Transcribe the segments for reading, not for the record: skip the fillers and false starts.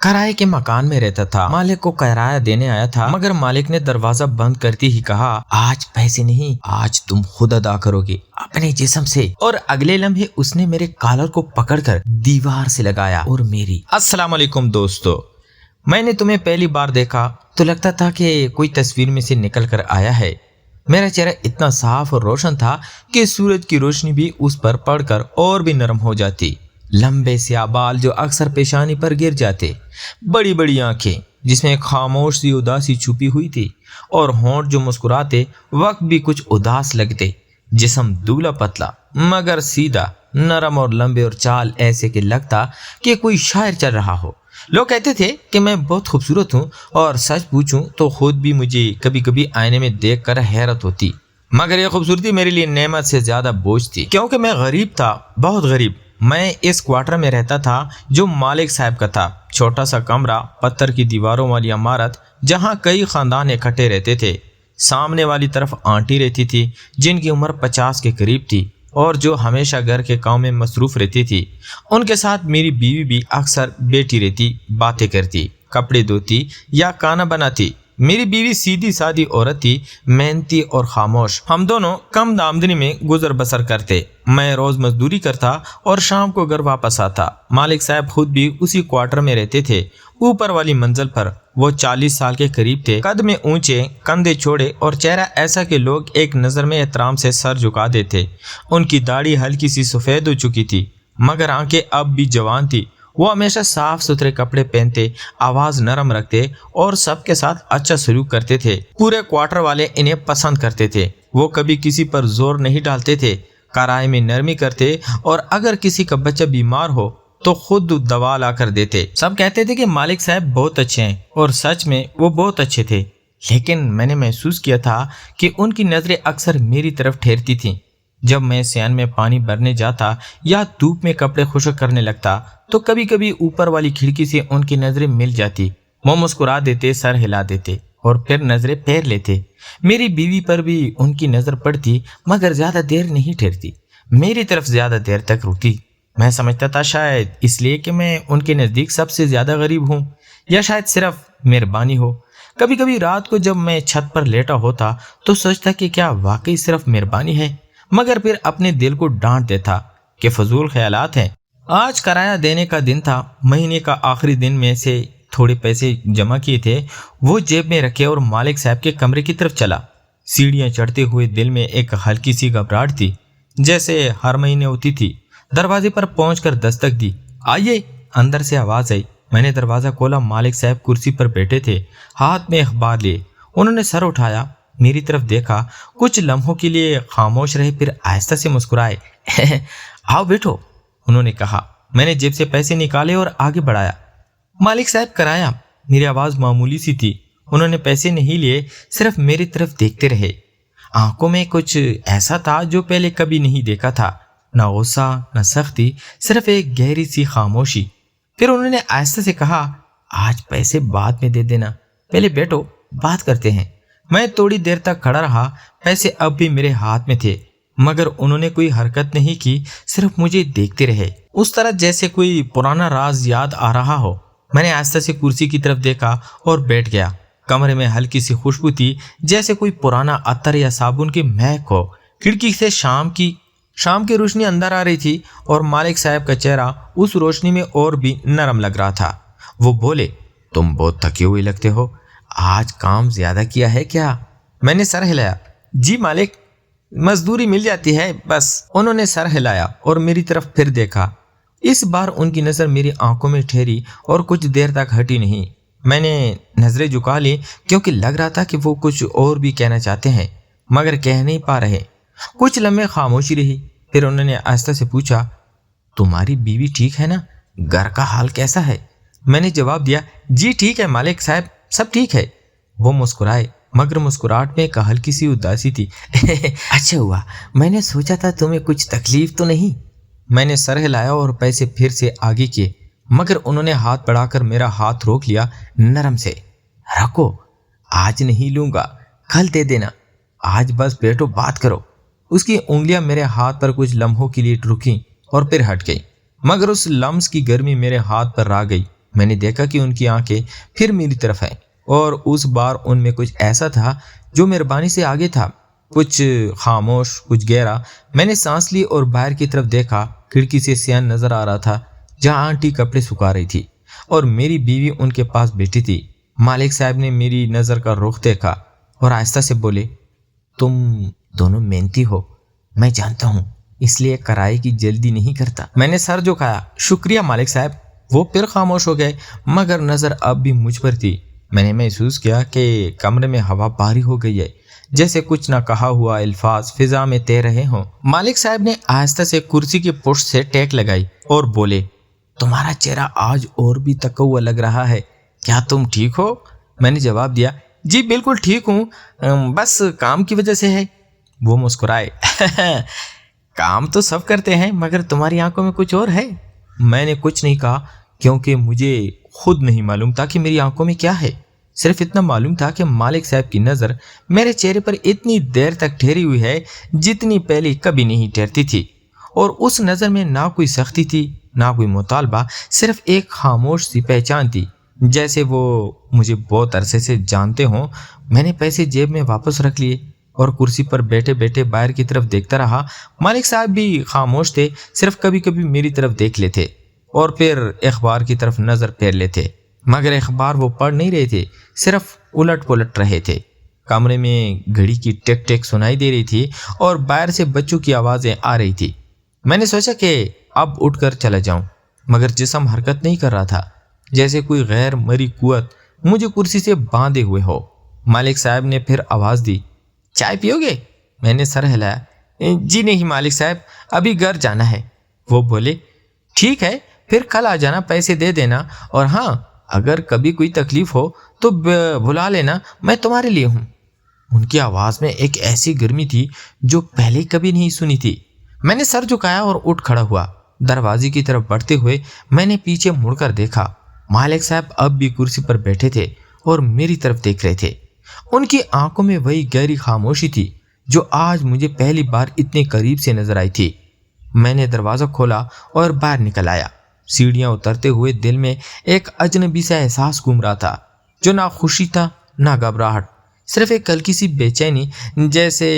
किराए के मकान में रहता था। मालिक को किराया देने आया था, मगर मालिक ने दरवाजा बंद करते ही कहा, आज पैसे नहीं, आज तुम खुद अदा करोगे अपने जिस्म से। और अगले लम्हे उसने मेरे कॉलर को पकड़कर दीवार से लगाया और मेरी। अस्सलाम वालेकुम दोस्तों, मैंने तुम्हें पहली बार देखा तो लगता था कि कोई तस्वीर में से निकल कर आया है। मेरा चेहरा इतना साफ और रोशन था कि सूरज की रोशनी भी उस पर पड़कर और भी नरम हो जाती। लंबे स्याह बाल जो अक्सर पेशानी पर गिर जाते, बड़ी बड़ी आंखें जिसमें खामोश सी उदासी छुपी हुई थी, और होंठ जो मुस्कुराते वक्त भी कुछ उदास लगते। जिस्म दूल्हा पतला मगर सीधा, नरम और लंबे, और चाल ऐसे कि लगता कि कोई शायर चल रहा हो। लोग कहते थे कि मैं बहुत खूबसूरत हूँ, और सच पूछूं तो खुद भी मुझे कभी कभी आईने में देखकर हैरत होती। मगर यह खूबसूरती मेरे लिए नेमत से ज्यादा बोझ थी, क्योंकि मैं गरीब था, बहुत गरीब। मैं इस क्वार्टर में रहता था जो मालिक साहब का था। छोटा सा कमरा, पत्थर की दीवारों वाली इमारत जहाँ कई खानदान इकट्ठे रहते थे। सामने वाली तरफ आंटी रहती थी जिनकी उम्र 50 के करीब थी और जो हमेशा घर के काम में मसरूफ रहती थी। उनके साथ मेरी बीवी भी अक्सर बैठी रहती, बातें करती, कपड़े धोती या खाना बनाती। मेरी बीवी सीधी सादी औरत थी, मेहनती और खामोश। हम दोनों कम आमदनी में गुजर बसर करते। मैं रोज मजदूरी करता और शाम को घर वापस आता। मालिक साहब खुद भी उसी क्वार्टर में रहते थे, ऊपर वाली मंजिल पर। वो 40 साल के करीब थे, कद में ऊंचे, कंधे छोड़े और चेहरा ऐसा कि लोग एक नज़र में एहतराम से सर झुका देते। उनकी दाढ़ी हल्की सी सफ़ेद हो चुकी थी, मगर आंखें अब भी जवान थी। वो हमेशा साफ सुथरे कपड़े पहनते, आवाज़ नरम रखते और सबके साथ अच्छा सलूक करते थे। पूरे क्वार्टर वाले इन्हें पसंद करते थे। वो कभी किसी पर जोर नहीं डालते थे, किराए में नरमी करते, और अगर किसी का बच्चा बीमार हो तो खुद दवा ला कर देते। सब कहते थे कि मालिक साहब बहुत अच्छे हैं, और सच में वो बहुत अच्छे थे। लेकिन मैंने महसूस किया था कि उनकी नज़रें अक्सर मेरी तरफ ठहरती थीं। जब मैं सियान में पानी भरने जाता या धूप में कपड़े खुश्क करने लगता तो कभी कभी ऊपर वाली खिड़की से उनकी नज़रें मिल जाती। वो मुस्कुरा देते, सर हिला देते और फिर नज़रें फेर लेते। मेरी बीवी पर भी उनकी नज़र पड़ती, मगर ज़्यादा देर नहीं ठहरती, मेरी तरफ ज़्यादा देर तक रुकती। मैं समझता था शायद इसलिए कि मैं उनके नज़दीक सबसे ज़्यादा गरीब हूँ, या शायद सिर्फ मेहरबानी हो। कभी कभी रात को जब मैं छत पर लेटा होता तो सोचता कि क्या वाकई सिर्फ मेहरबानी है, मगर फिर अपने दिल को डांट देता कि फजूल ख्यालात हैं। आज किराया देने का दिन था। महीने का आखिरी दिन में से थोड़े पैसे जमा किए थे, वो जेब में रखे और मालिक साहब के कमरे की तरफ चला। सीढ़ियाँ चढ़ते हुए दिल में एक हल्की सी घबराहट थी, जैसे हर महीने होती थी। दरवाजे पर पहुंचकर दस्तक दी। आइए, अंदर से आवाज़ आई। मैंने दरवाज़ा खोला। मालिक साहब कुर्सी पर बैठे थे, हाथ में अखबार लिए। उन्होंने सर उठाया, मेरी तरफ देखा, कुछ लम्हों के लिए खामोश रहे, फिर आहिस्ता से मुस्कुराए। आओ बैठो, उन्होंने कहा। मैंने जेब से पैसे निकाले और आगे बढ़ाया। मालिक साहब किराया। मेरी आवाज़ मामूली सी थी। उन्होंने पैसे नहीं लिए, सिर्फ मेरी तरफ देखते रहे। आंखों में कुछ ऐसा था जो पहले कभी नहीं देखा था, न गुस्सा न सख्ती, सिर्फ एक गहरी सी खामोशी। फिर उन्होंने आहिस्ता से कहा, आज पैसे बाद में दे देना, पहले बैठो, बात करते हैं। मैं थोड़ी देर तक खड़ा रहा। पैसे अब भी मेरे हाथ में थे, मगर उन्होंने कोई हरकत नहीं की, सिर्फ मुझे देखते रहे, उस तरह जैसे कोई पुराना राज याद आ रहा हो। मैंने आहिस्ता से कुर्सी की तरफ देखा और बैठ गया। कमरे में हल्की सी खुशबू थी, जैसे कोई पुराना अत्तर या साबुन की महक हो। खिड़की से शाम की रोशनी अंदर आ रही थी और मालिक साहब का चेहरा उस रोशनी में और भी नरम लग रहा था। वो बोले, तुम बहुत थके हुए लगते हो, आज काम ज्यादा किया है क्या? मैंने सर हिलाया। जी मालिक, मजदूरी मिल जाती है बस। उन्होंने सर हिलाया और मेरी तरफ फिर देखा। इस बार उनकी नज़र मेरी आंखों में ठहरी और कुछ देर तक हटी नहीं। मैंने नजरें झुका ली, क्योंकि लग रहा था कि वो कुछ और भी कहना चाहते हैं, मगर कह नहीं पा रहे। कुछ लम्हे खामोशी रही, फिर उन्होंने आहिस्ता से पूछा, तुम्हारी बीवी ठीक है ना? घर का हाल कैसा है? मैंने जवाब दिया, जी ठीक है मालिक साहब, सब ठीक है। वो मुस्कुराए, मगर मुस्कुराहट में एक हल्की सी उदासी थी। अच्छा हुआ, मैंने सोचा था तुम्हें कुछ तकलीफ तो नहीं। मैंने सर हिलाया और पैसे फिर से आगे किए, मगर उन्होंने हाथ बढ़ाकर मेरा हाथ रोक लिया नरम से। रखो, आज नहीं लूंगा, कल दे देना, आज बस बैठो, बात करो। उसकी उंगलियां मेरे हाथ पर कुछ लम्हों के लिए रुकी और फिर हट गई, मगर उस लम्स की गर्मी मेरे हाथ पर आ गई। मैंने देखा कि उनकी आंखें फिर मेरी तरफ हैं और उस बार उनमें कुछ ऐसा था जो मेहरबानी से आगे था, कुछ खामोश, कुछ गहरा। मैंने सांस ली और बाहर की तरफ देखा। खिड़की से सियान नजर आ रहा था जहां आंटी कपड़े सुखा रही थी और मेरी बीवी उनके पास बैठी थी। मालिक साहब ने मेरी नज़र का रुख देखा और आहिस्ता से बोले, तुम दोनों मेहनती हो, मैं जानता हूँ, इसलिए किराए की जल्दी नहीं करता। मैंने सर झुकाया, शुक्रिया मालिक साहब। वो फिर खामोश हो गए मगर नज़र अब भी मुझ पर थी। मैंने महसूस किया कि कमरे में हवा भारी हो गई है, जैसे कुछ ना कहा हुआ अल्फाज फिजा में तैर रहे हों। मालिक साहब ने आहिस्ता से कुर्सी की पुष्ट से टेक लगाई और बोले, तुम्हारा चेहरा आज और भी थका हुआ लग रहा है, क्या तुम ठीक हो? मैंने जवाब दिया, जी बिल्कुल ठीक हूँ, बस काम की वजह से है। वो मुस्कुराए काम तो सब करते हैं मगर तुम्हारी आंखों में कुछ और है। मैंने कुछ नहीं कहा क्योंकि मुझे खुद नहीं मालूम था कि मेरी आंखों में क्या है। सिर्फ इतना मालूम था कि मालिक साहब की नज़र मेरे चेहरे पर इतनी देर तक ठहरी हुई है जितनी पहले कभी नहीं ठहरती थी, और उस नज़र में ना कोई सख्ती थी ना कोई मुतालबा, सिर्फ एक खामोश सी पहचान थी, जैसे वो मुझे बहुत अरसे से जानते हों। मैंने पैसे जेब में वापस रख लिए और कुर्सी पर बैठे बैठे बाहर की तरफ देखता रहा। मालिक साहब भी खामोश थे, सिर्फ कभी कभी मेरी तरफ देख लेते और फिर अखबार की तरफ नज़र फेर लेते, मगर अखबार वो पढ़ नहीं रहे थे, सिर्फ उलट पुलट रहे थे। कमरे में घड़ी की टिक टिक सुनाई दे रही थी और बाहर से बच्चों की आवाज़ें आ रही थी। मैंने सोचा कि अब उठकर चला जाऊं, मगर जिस्म हरकत नहीं कर रहा था, जैसे कोई गैर मरी कुव्वत मुझे कुर्सी से बांधे हुए हो। मालिक साहब ने फिर आवाज़ दी, चाय पियोगे? मैंने सर हिलाया, जी नहीं मालिक साहब, अभी घर जाना है। वो बोले, ठीक है, फिर कल आ जाना, पैसे दे देना, और हाँ, अगर कभी कोई तकलीफ हो तो बुला लेना, मैं तुम्हारे लिए हूँ। उनकी आवाज़ में एक ऐसी गर्मी थी जो पहले कभी नहीं सुनी थी। मैंने सर झुकाया और उठ खड़ा हुआ। दरवाजे की तरफ बढ़ते हुए मैंने पीछे मुड़कर देखा। मालिक साहब अब भी कुर्सी पर बैठे थे और मेरी तरफ देख रहे थे। उनकी आंखों में वही गहरी खामोशी थी जो आज मुझे पहली बार इतने करीब से नजर आई थी। मैंने दरवाज़ा खोला और बाहर निकल आया। सीढ़ियाँ उतरते हुए दिल में एक अजनबी सा एहसास घूम रहा था, जो ना खुशी था ना घबराहट, सिर्फ एक हल्की सी बेचैनी, जैसे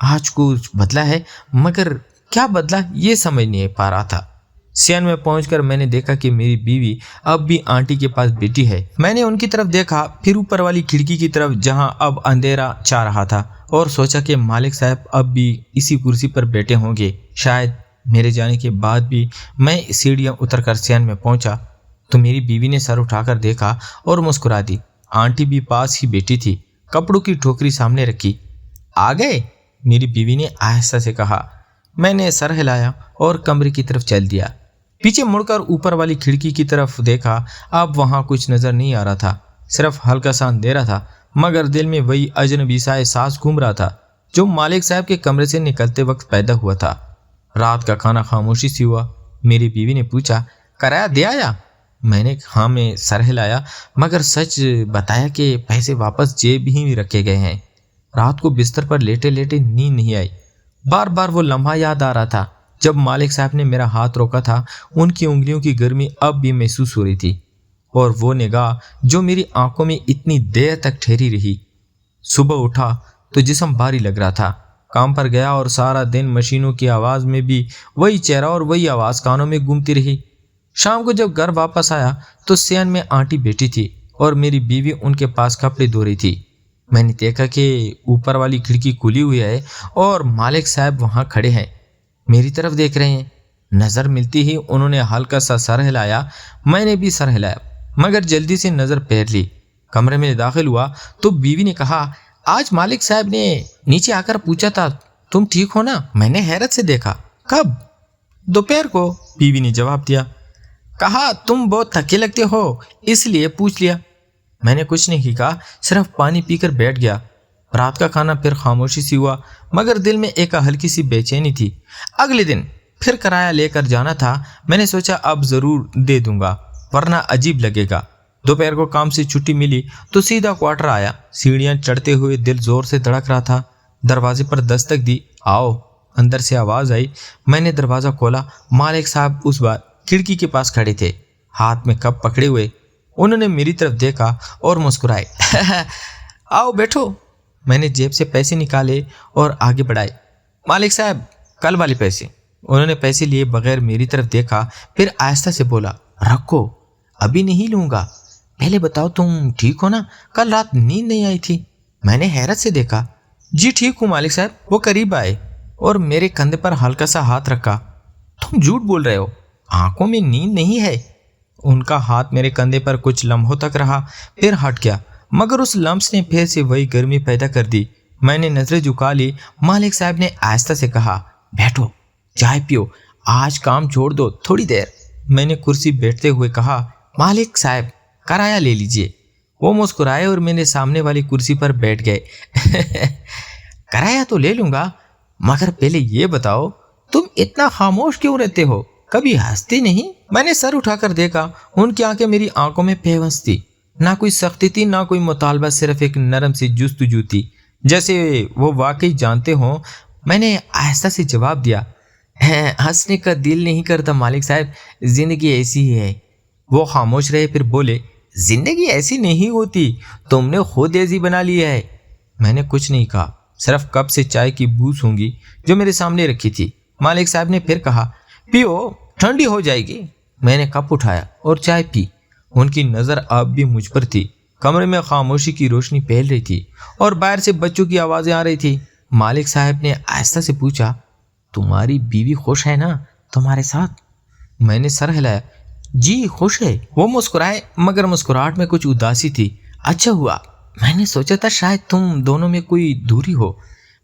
आज कुछ बदला है, मगर क्या बदला ये समझ नहीं पा रहा था। सियान में पहुंचकर मैंने देखा कि मेरी बीवी अब भी आंटी के पास बैठी है। मैंने उनकी तरफ देखा, फिर ऊपर वाली खिड़की की तरफ जहां अब अंधेरा छा रहा था, और सोचा कि मालिक साहब अब भी इसी कुर्सी पर बैठे होंगे। शायद मेरे जाने के बाद भी। मैं सीढ़ियाँ उतरकर सियान में पहुंचा तो मेरी बीवी ने सर उठाकर देखा और मुस्कुरा दी। आंटी भी पास ही बैठी थी, कपड़ों की टोकरी सामने रखी। आ गए? मेरी बीवी ने आहिस्ता से कहा। मैंने सर हिलाया और कमरे की तरफ चल दिया। पीछे मुड़कर ऊपर वाली खिड़की की तरफ देखा। अब वहां कुछ नजर नहीं आ रहा था, सिर्फ हल्का सा अंधेरा था, मगर दिल में वही अजनबी सा एहसास घूम रहा था जो मालिक साहब के कमरे से निकलते वक्त पैदा हुआ था। रात का खाना खामोशी सी हुआ। मेरी बीवी ने पूछा, किराया दे आया? मैंने हाँ में सर हिलाया, मगर सच बताया कि पैसे वापस जेब ही रखे गए हैं। रात को बिस्तर पर लेटे लेटे नींद नहीं आई। बार बार वो लम्हा याद आ रहा था जब मालिक साहब ने मेरा हाथ रोका था। उनकी उंगलियों की गर्मी अब भी महसूस हो रही थी, और वो निगाह जो मेरी आंखों में इतनी देर तक ठहरी रही। सुबह उठा तो जिस्म भारी लग रहा था। काम पर गया और सारा दिन मशीनों की आवाज़ में भी वही चेहरा और वही आवाज़ कानों में गूंजती रही। शाम को जब घर वापस आया तो सियान में आंटी बैठी थी और मेरी बीवी उनके पास कपड़े धो रही थी। मैंने देखा कि ऊपर वाली खिड़की खुली हुई है और मालिक साहब वहाँ खड़े हैं, मेरी तरफ देख रहे हैं। नज़र मिलती ही उन्होंने हल्का सा सर हिलाया। मैंने भी सर हिलाया, मगर जल्दी से नज़र फेर ली। कमरे में दाखिल हुआ तो बीवी ने कहा, आज मालिक साहब ने नीचे आकर पूछा था तुम ठीक हो ना? मैंने हैरत से देखा। कब? दोपहर को, बीवी ने जवाब दिया। कहा तुम बहुत थके लगते हो इसलिए पूछ लिया। मैंने कुछ नहीं कहा, सिर्फ पानी पीकर बैठ गया। रात का खाना फिर खामोशी सी हुआ, मगर दिल में एक हल्की सी बेचैनी थी। अगले दिन फिर किराया लेकर जाना था। मैंने सोचा अब ज़रूर दे दूंगा वरना अजीब लगेगा। दोपहर को काम से छुट्टी मिली तो सीधा क्वार्टर आया। सीढ़ियाँ चढ़ते हुए दिल जोर से धड़क रहा था। दरवाजे पर दस्तक दी, आओ। अंदर से आवाज़ आई। मैंने दरवाज़ा खोला। मालिक साहब उस बार खिड़की के पास खड़े थे। हाथ में कप पकड़े हुए। उन्होंने मेरी तरफ देखा और मुस्कुराए। आओ बैठो। मैंने जेब से पैसे निकाले और आगे बढ़ाए। मालिक साहब, कल वाले पैसे। उन्होंने पैसे लिए बगैर मेरी तरफ देखा, फिर आहिस्ता से बोला, रखो, अभी नहीं लूंगा। पहले बताओ तुम ठीक हो ना? कल रात नींद नहीं आई थी। मैंने हैरत से देखा। जी ठीक हूँ मालिक साहब। वो करीब आए और मेरे कंधे पर हल्का सा हाथ रखा। तुम झूठ बोल रहे हो, आंखों में नींद नहीं है। उनका हाथ मेरे कंधे पर कुछ लम्हों तक रहा, फिर हट गया, मगर उस लम्स ने फिर से वही गर्मी पैदा कर दी। मैंने नजरें झुका ली। मालिक साहब ने आहिस्ता से कहा, बैठो, चाय पियो, आज काम छोड़ दो थोड़ी देर। मैंने कुर्सी बैठते हुए कहा, मालिक साहब किराया ले लीजिए। वो मुस्कुराए और मेरे सामने वाली कुर्सी पर बैठ गए। किराया तो ले लूंगा, मगर पहले ये बताओ तुम इतना खामोश क्यों रहते हो, कभी हंसते नहीं? मैंने सर उठाकर देखा। उनकी आंखें मेरी आंखों में बेबस थी। ना कोई सख्ती थी, ना कोई मुतालबा, सिर्फ एक नरम सी जुस्तजू थी, जैसे वो वाकई जानते हों। मैंने आहिस्ता से जवाब दिया, हंसने का दिल नहीं करता मालिक साहब, जिंदगी ऐसी ही है। वो खामोश रहे, फिर बोले, जिंदगी ऐसी नहीं होती, तुमने खुद ऐसी बना ली है। मैंने कुछ नहीं कहा, सिर्फ कप से चाय की बू सूंघी जो मेरे सामने रखी थी। मालिक साहब ने फिर कहा, पियो, ठंडी हो जाएगी। मैंने कप उठाया और चाय पी। उनकी नज़र अब भी मुझ पर थी। कमरे में खामोशी की रोशनी फैल रही थी और बाहर से बच्चों की आवाज़ें आ रही थी। मालिक साहब ने आहिस्ता से पूछा, तुम्हारी बीवी खुश है ना तुम्हारे साथ? मैंने सर हिलाया, जी खुश है। वो मुस्कुराए, मगर मुस्कुराहट में कुछ उदासी थी। अच्छा हुआ, मैंने सोचा था शायद तुम दोनों में कोई दूरी हो।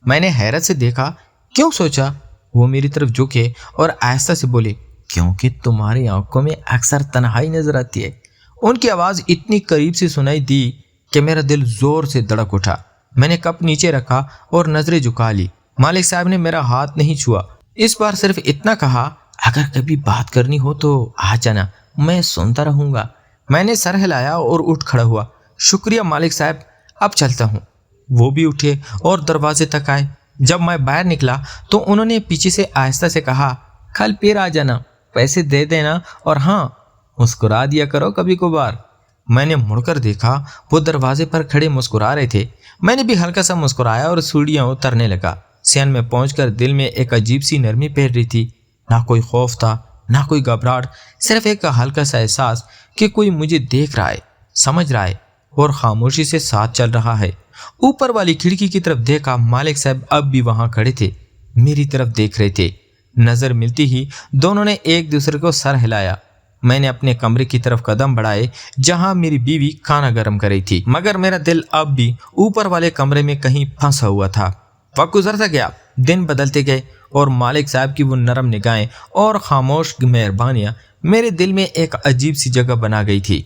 मैंने हैरत से देखा। क्यों सोचा? वो मेरी तरफ झुके और आहिस्ता से बोले, क्योंकि तुम्हारी आंखों में अक्सर तन्हाई नजर आती है। उनकी आवाज़ इतनी करीब से सुनाई दी कि मेरा दिल जोर से धड़क उठा। मैंने कप नीचे रखा और नजरें झुका ली। मालिक साहब ने मेरा हाथ नहीं छुआ। इस बार सिर्फ इतना कहा, अगर कभी बात करनी हो तो आ जाना, मैं सुनता रहूंगा। मैंने सर हिलाया और उठ खड़ा हुआ। शुक्रिया मालिक साहब, अब चलता हूँ। वो भी उठे और दरवाजे तक आए। जब मैं बाहर निकला तो उन्होंने पीछे से आहिस्ता से कहा, कल फिर आ जाना, पैसे दे देना, और हाँ, मुस्कुरा दिया करो कभी कभार। मैंने मुड़कर देखा, वो दरवाजे पर खड़े मुस्कुरा रहे थे। मैंने भी हल्का सा मुस्कुराया और सीढ़ियाँ उतरने लगा। सैन में पहुंचकर दिल में एक अजीब सी नरमी फैल रही थी। ना कोई खौफ था, ना कोई घबराहट, सिर्फ एक हल्का सा एहसास कि कोई मुझे देख रहा है, समझ रहा है और खामोशी से साथ चल रहा है। ऊपर वाली खिड़की की तरफ देखा। मालिक साहब अब भी वहां खड़े थे, मेरी तरफ देख रहे थे। नजर मिलती ही दोनों ने एक दूसरे को सर हिलाया। मैंने अपने कमरे की तरफ कदम बढ़ाए जहां मेरी बीवी खाना गर्म कर रही थी, मगर मेरा दिल अब भी ऊपर वाले कमरे में कहीं फंसा हुआ था। वक्त गुजरता गया, दिन बदलते गए और मालिक साहब की वो नरम निगाहें और खामोश मेहरबानियां मेरे दिल में एक अजीब सी जगह बना गई थी।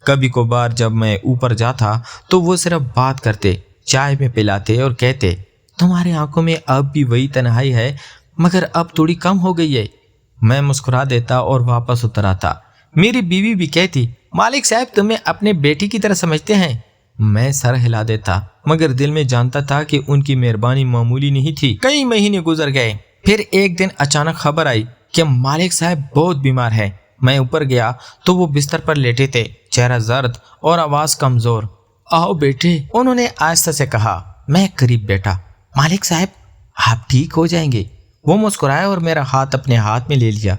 कभी कभार जब मैं ऊपर जाता तो वो सिर्फ बात करते, चाय में पिलाते और कहते, तुम्हारी आंखों में अब भी वही तन्हाई है, मगर अब थोड़ी कम हो गई है। मैं मुस्कुरा देता और वापस उतर आता। मेरी बीवी भी कहती, मालिक साहब तुम्हें अपने बेटी की तरह समझते हैं। मैं सर हिला देता, मगर दिल में जानता था कि उनकी मेहरबानी मामूली नहीं थी। कई महीने गुजर गए, फिर एक दिन अचानक खबर आई कि मालिक साहब बहुत बीमार है। मैं ऊपर गया तो वो बिस्तर पर लेटे थे, चेहरा जर्द और आवाज कमजोर। आओ बेटे, उन्होंने आहिस्ता से कहा। मैं करीब बैठा। मालिक साहब, आप ठीक हो जाएंगे। वो मुस्कुराया और मेरा हाथ अपने हाथ में ले लिया।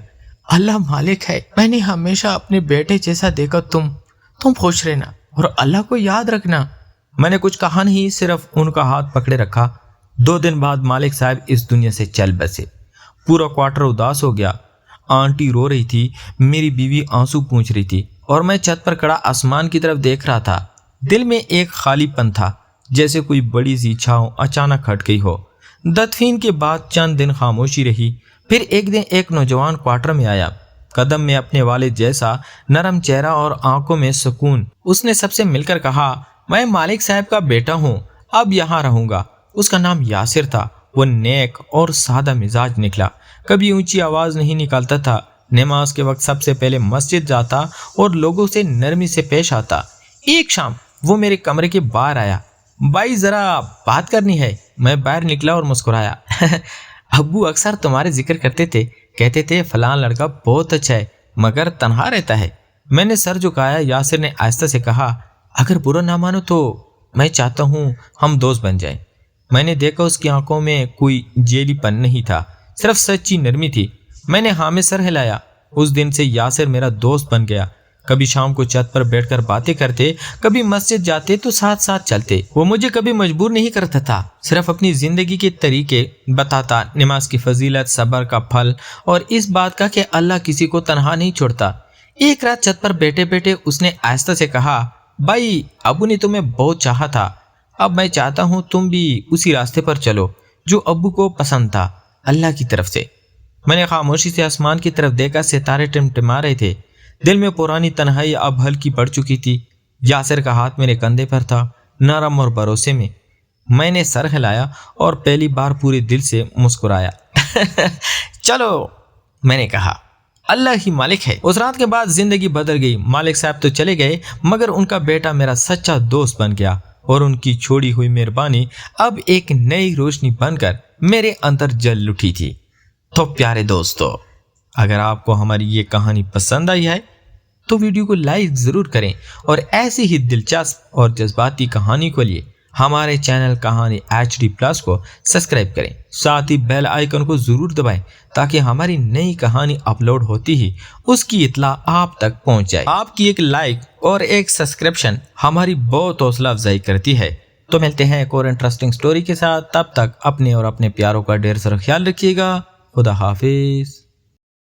अल्लाह मालिक है, मैंने हमेशा अपने बेटे जैसा देखा। तुम खुश रहना और अल्लाह को याद रखना। मैंने कुछ कहा नहीं, सिर्फ उनका हाथ पकड़े रखा। 2 दिन बाद मालिक साहब इस दुनिया से चल बसे। पूरा क्वार्टर उदास हो गया। आंटी रो रही थी, मेरी बीवी आंसू पूंछ रही थी और मैं छत पर खड़ा आसमान की तरफ देख रहा था। दिल में एक खालीपन था, जैसे कोई बड़ी सी छांव अचानक हट गई हो। दफीन के बाद चंद दिन खामोशी रही। फिर एक दिन एक नौजवान क्वार्टर में आया, कदम में अपने वालिद जैसा नरम चेहरा और आंखों में सुकून। उसने सबसे मिलकर कहा, मैं मालिक साहब का बेटा हूँ, अब यहाँ रहूंगा। उसका नाम यासिर था। वो नेक और सादा मिजाज निकला, कभी ऊंची आवाज नहीं निकालता था। नमाज के वक्त सबसे पहले मस्जिद जाता और लोगों से नरमी से पेश आता। एक शाम वो मेरे कमरे के बाहर आया। भाई जरा बात करनी है। मैं बाहर निकला और मुस्कुराया। अब्बू अक्सर तुम्हारे जिक्र करते थे, कहते थे फलां लड़का बहुत अच्छा है मगर तन्हा रहता है। میں نے سر جھکایا۔ یاسر نے آہستہ سے کہا اگر برا نہ مانو تو میں چاہتا ہوں ہم دوست بن جائیں۔ میں نے دیکھا اس کی آنکھوں میں کوئی جیلی پن نہیں تھا، صرف سچی نرمی تھی۔ میں نے ہاں میں سر ہلایا۔ اس دن سے یاسر میرا دوست بن گیا۔ کبھی شام کو چھت پر بیٹھ کر باتیں کرتے، کبھی مسجد جاتے تو ساتھ ساتھ چلتے۔ وہ مجھے کبھی مجبور نہیں کرتا تھا، صرف اپنی زندگی کے طریقے بتاتا، نماز کی فضیلت، صبر کا پھل اور اس بات کا کہ اللہ کسی کو تنہا نہیں چھوڑتا۔ ایک رات چھت پر بیٹھے بیٹھے اس نے آہستہ سے کہا بھائی ابو نے تمہیں بہت چاہا تھا، اب میں چاہتا ہوں تم بھی اسی راستے پر چلو جو ابو کو پسند تھا، اللہ کی طرف سے۔ میں نے خاموشی سے آسمان کی طرف دیکھا، ستارے ٹمٹما رہے تھے۔ دل میں پرانی تنہائی اب ہلکی پڑ چکی تھی۔ یاسر کا ہاتھ میرے کندھے پر تھا، نرم اور بھروسے میں۔ میں نے سر ہلایا اور پہلی بار پورے دل سے مسکرایا۔ چلو، میں نے کہا، اللہ ہی مالک ہے۔ اس رات کے بعد زندگی بدل گئی۔ مالک صاحب تو چلے گئے مگر ان کا بیٹا میرا سچا دوست بن گیا، اور ان کی چھوڑی ہوئی مہربانی اب ایک نئی روشنی بن کر میرے اندر جل اٹھی تھی۔ تو پیارے دوستو، اگر آپ کو ہماری یہ کہانی پسند آئی ہے تو ویڈیو کو لائک ضرور کریں، اور ایسی ہی دلچسپ اور جذباتی کہانی کے لیے ہمارے چینل کہانی HD+ کو سبسکرائب کریں، ساتھ ہی بیل آئیکن کو ضرور دبائیں تاکہ ہماری نئی کہانی اپلوڈ ہوتی ہی اس کی اطلاع آپ تک پہنچ جائے۔ آپ کی ایک لائک اور ایک سبسکرپشن ہماری بہت حوصلہ افزائی کرتی ہے۔ تو ملتے ہیں ایک اور انٹرسٹنگ سٹوری کے ساتھ، تب تک اپنے اور اپنے پیاروں کا ڈھیر سارا خیال رکھیے گا۔ خدا حافظ۔